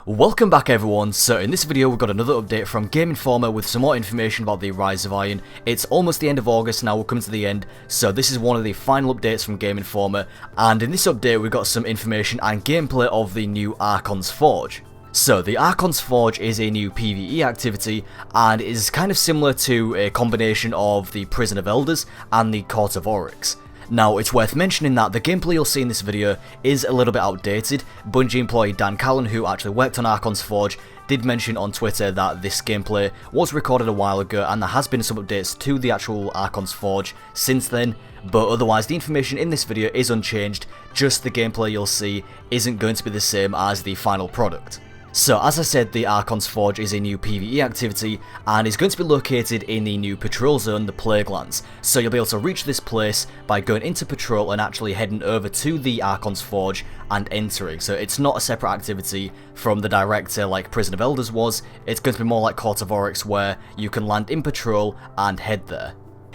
Welcome back everyone. So in this video we've got another update from GameInformer with some more information about the Rise of Iron. It's almost the end of August now, we're coming to the end, so this is one of the final updates from GameInformer, and in this update we've got some information and gameplay of the new Archon's Forge. So the Archon's Forge is a new PvE activity and is kind of similar to a combination of the Prison of Elders and the Court of Oryx. Now, it's worth mentioning that the gameplay you'll see in this video is a little bit outdated. Bungie employee Dan Callan, who actually worked on Archon's Forge, did mention on Twitter that this gameplay was recorded a while ago and there has been some updates to the actual Archon's Forge since then, but otherwise the information in this video is unchanged, just the gameplay you'll see isn't going to be the same as the final product. So as I said, the Archon's Forge is a new PvE activity and is going to be located in the new patrol zone, the Plaguelands. So you'll be able to reach this place by going into patrol and actually heading over to the Archon's Forge and entering. So it's not a separate activity from the director like Prison of Elders was, it's going to be more like Court of Oryx where you can land in patrol and head there.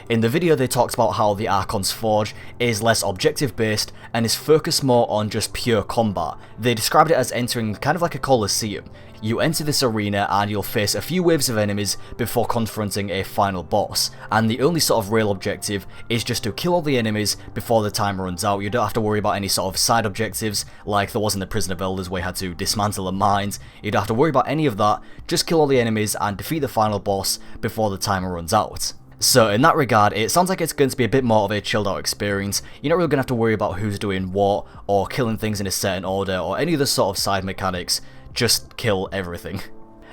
In the video they talked about how the Archon's Forge is less objective based and is focused more on just pure combat. They described it as entering kind of like a coliseum. You enter this arena and you'll face a few waves of enemies before confronting a final boss, and the only sort of real objective is just to kill all the enemies before the time runs out. You don't have to worry about any sort of side objectives like there was in the Prison of Elders where you had to dismantle the mines. You don't have to worry about any of that, just kill all the enemies and defeat the final boss before the timer runs out. So in that regard, it sounds like it's going to be a bit more of a chilled out experience. You're not really going to have to worry about who's doing what, or killing things in a certain order, or any other sort of side mechanics, just kill everything.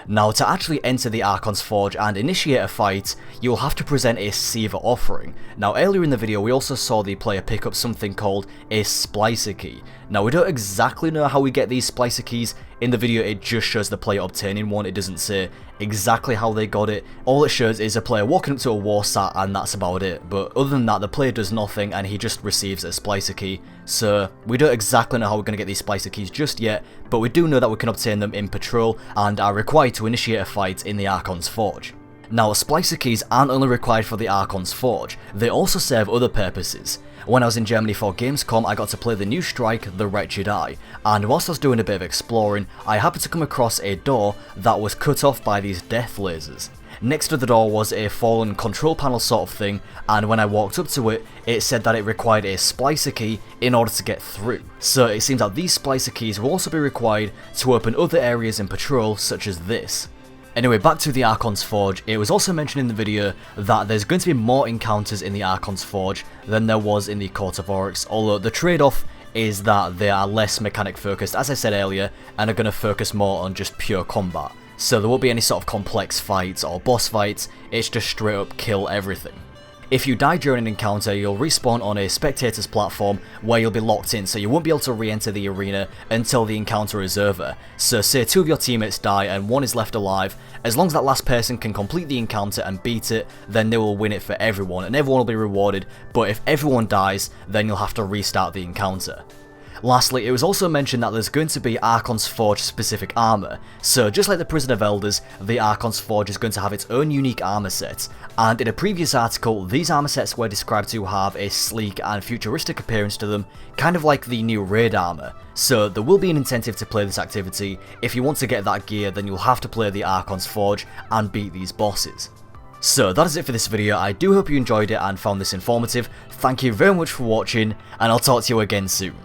Now, to actually enter the Archon's Forge and initiate a fight, you'll have to present a Siva offering. Now, earlier in the video, we also saw the player pick up something called a Splicer Key. Now, we don't exactly know how we get these Splicer Keys. In the video, it just shows the player obtaining one. It doesn't say exactly how they got it. All it shows is a player walking up to a war sat, and that's about it. But other than that, the player does nothing, and he just receives a Splicer Key. So, we don't exactly know how we're going to get these Splicer Keys just yet, but we do know that we can obtain them in patrol, and are required to initiate a fight in the Archon's Forge. Now, Splicer Keys aren't only required for the Archon's Forge, they also serve other purposes. When I was in Germany for Gamescom, I got to play the new strike, The Wretched Eye, and whilst I was doing a bit of exploring, I happened to come across a door that was cut off by these death lasers. Next to the door was a fallen control panel sort of thing, and when I walked up to it, it said that it required a Splicer Key in order to get through. So it seems that these Splicer Keys will also be required to open other areas in patrol, such as this. Anyway, back to the Archon's Forge. It was also mentioned in the video that there's going to be more encounters in the Archon's Forge than there was in the Court of Oryx, although the trade-off is that they are less mechanic focused, as I said earlier, and are going to focus more on just pure combat. So there won't be any sort of complex fights or boss fights, it's just straight up kill everything. If you die during an encounter, you'll respawn on a spectator's platform where you'll be locked in, so you won't be able to re-enter the arena until the encounter is over. So say 2 of your teammates die and 1 is left alive, as long as that last person can complete the encounter and beat it, then they will win it for everyone and everyone will be rewarded, but if everyone dies, then you'll have to restart the encounter. Lastly, it was also mentioned that there's going to be Archon's Forge specific armor, so just like the Prison of Elders, the Archon's Forge is going to have its own unique armor set, and in a previous article, these armor sets were described to have a sleek and futuristic appearance to them, kind of like the new raid armor. So there will be an incentive to play this activity. If you want to get that gear, then you'll have to play the Archon's Forge and beat these bosses. So that is it for this video. I do hope you enjoyed it and found this informative. Thank you very much for watching, and I'll talk to you again soon.